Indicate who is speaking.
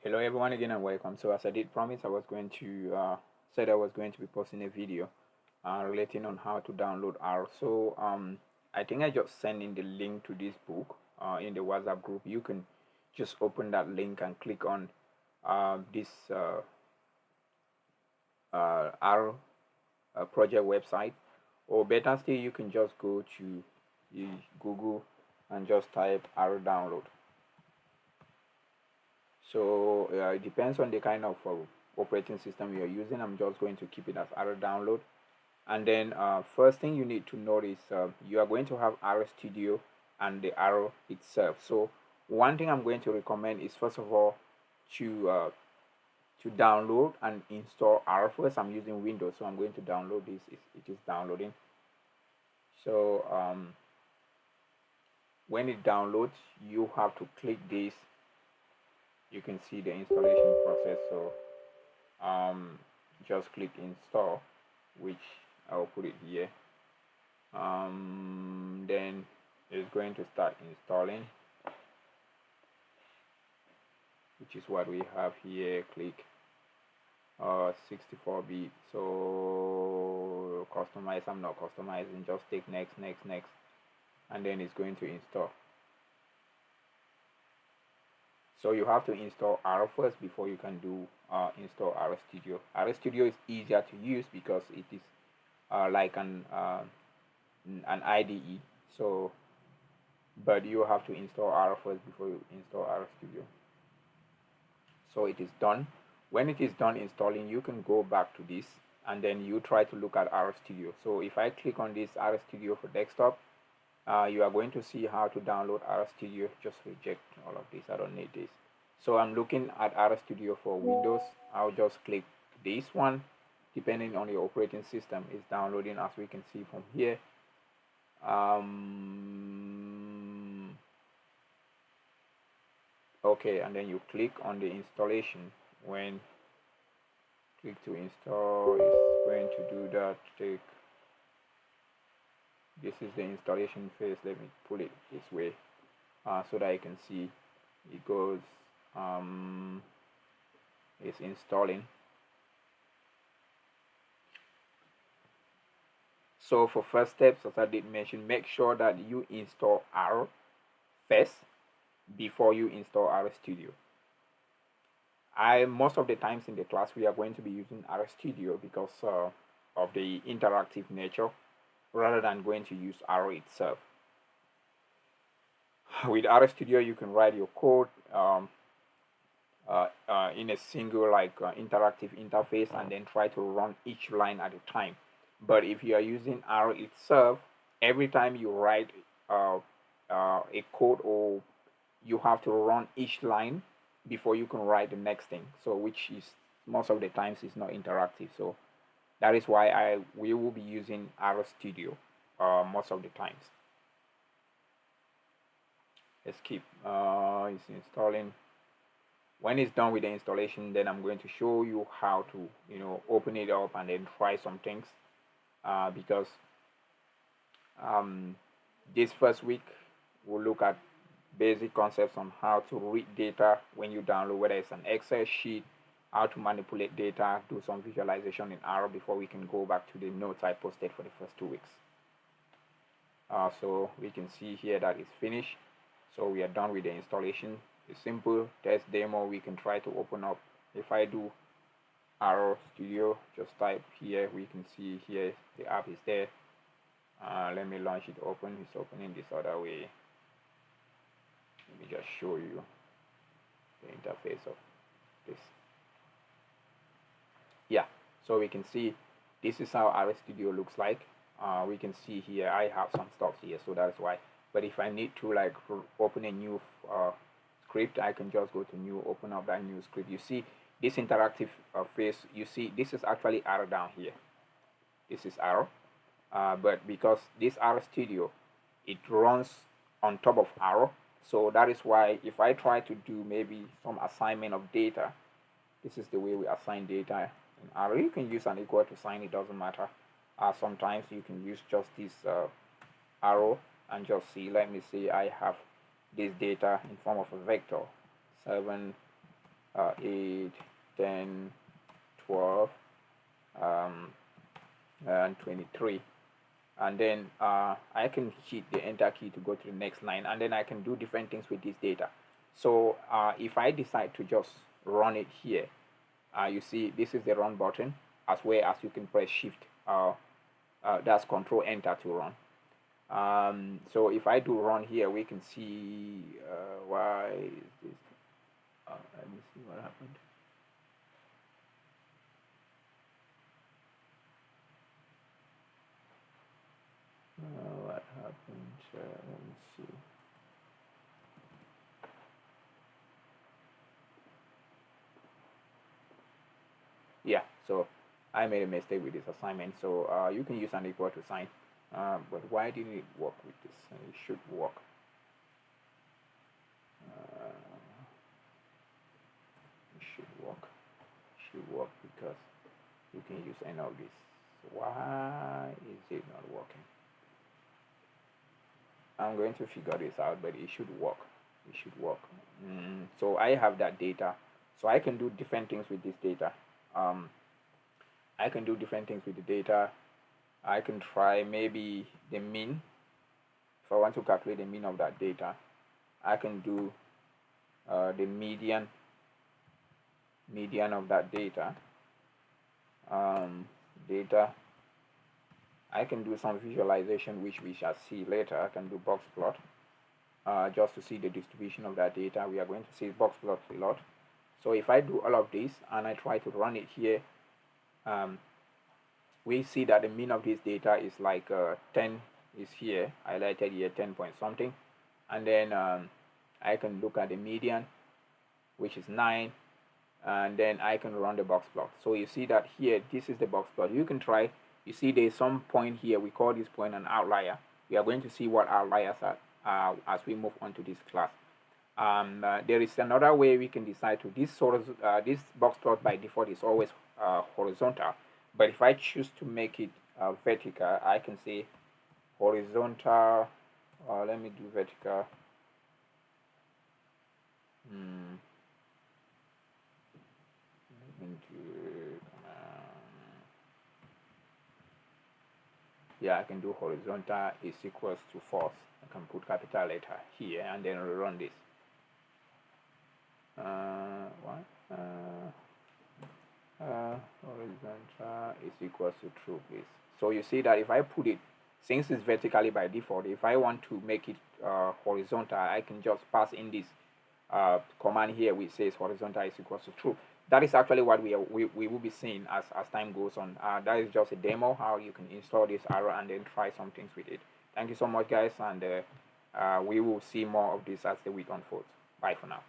Speaker 1: Hello everyone again and welcome. So as I did promise, I was going to said I was going to be posting a video relating on how to download R. So I think I just sent in the link to this book in the WhatsApp group. You can just open that link and click on this R project website, or better still, you can just go to Google and just type R download. So it depends on the kind of operating system you're using. I'm just going to keep it as R download. And then first thing you need to know is you are going to have R Studio and the R itself. So one thing I'm going to recommend is first of all to download and install R first. I'm using Windows, so I'm going to download this. It is downloading. So when it downloads, you have to click this. You can see the installation process. So just click install, which I'll put it here. Then it's going to start installing, which is what we have here. Click 64-bit. So customize. I'm not customizing, just take next, and then it's going to install. So you have to install R first before you can do install R Studio. R Studio is easier to use because it is like an IDE. So, but you have to install R first before you install R Studio. So it is done. When it is done installing, you can go back to this and then you try to look at R Studio. So if I click on this R Studio for desktop, you are going to see how to download R Studio. Just reject all of this. I don't need this. So I'm looking at R Studio for Windows. I'll just click this one. Depending on your operating system, it's downloading, as we can see from here. Okay, and then you click on the installation. When click to install, it's going to do that. This is the installation phase. Let me put it this way so that I can see it goes. It's installing. So for first steps, as I did mention, make sure that you install R first before you install R Studio. Most of the times in the class we are going to be using R Studio because of the interactive nature rather than going to use R itself. With R Studio you can write your code in a single interactive interface and then try to run each line at a time. But if you are using R itself, every time you write a code, or you have to run each line before you can write the next thing. So which is most of the times is not interactive. So that is why we will be using R Studio most of the times. Let's keep it's installing. When it's done with the installation, then I'm going to show you how to open it up and then try some things because this first week we'll look at basic concepts on how to read data when you download, whether it's an Excel sheet, how to manipulate data, do some visualization in R before we can go back to the notes I posted for the first 2 weeks. So we can see here that it's finished. So we are done with the installation. A simple test demo we can try to open up. If I do R Studio, just type here, we can see here the app is there. Let me launch it open. It's opening this other way. Let me just show you the interface of this. Yeah, so we can see this is how R Studio looks like. We can see here I have some stuff here, so that's why. But if I need to open a new script, I can just go to new, open up that new script. You see this interactive phase. You see this is actually R down here. This is R, but because this R Studio, it runs on top of R. So that is why if I try to do maybe some assignment of data, this is the way we assign data in R. You can use an equal to sign, it doesn't matter. Sometimes you can use just this arrow and just see, let me say I have this data in form of a vector 7 8, 10, 12, and 23. And then I can hit the enter key to go to the next line, and then I can do different things with this data. So if I decide to just run it here, you see this is the run button, as well as you can press shift, that's control enter to run. So if I do run here, we can see why is this, let me see what happened. What happened? Let me see. Yeah, so I made a mistake with this assignment. So you can use an equal to sign. But why didn't it work with this? It should work. It should work. It should work because you can use any of this. Why is it not working? I'm going to figure this out, but it should work. It should work. So I have that data. So I can do different things with this data. I can do different things with the data. I can try maybe the mean. If I want to calculate the mean of that data, I can do the median of that data. Data. I can do some visualization, which we shall see later. I can do box plot just to see the distribution of that data. We are going to see box plot a lot. So if I do all of this and I try to run it here, we see that the mean of this data is like 10 is here, highlighted here, 10 point something. And then I can look at the median, which is 9, and then I can run the box plot. So you see that here, this is the box plot. You can try, you see there's some point here, we call this point an outlier. We are going to see what outliers are as we move on to this class. There is another way we can decide to, this box plot by default is always horizontal, but if I choose to make it vertical, I can say horizontal, let me do vertical. Yeah, I can do horizontal is equals to false. I can put capital letter here and then run this. What? Horizontal is equals to true, please. So you see that if I put it, since it's vertically by default, if I want to make it horizontal, I can just pass in this command here which says horizontal is equals to true. That is actually what we will be seeing as time goes on. That is just a demo how you can install this arrow and then try some things with it. Thank you so much, guys, and we will see more of this as the week unfolds. Bye for now.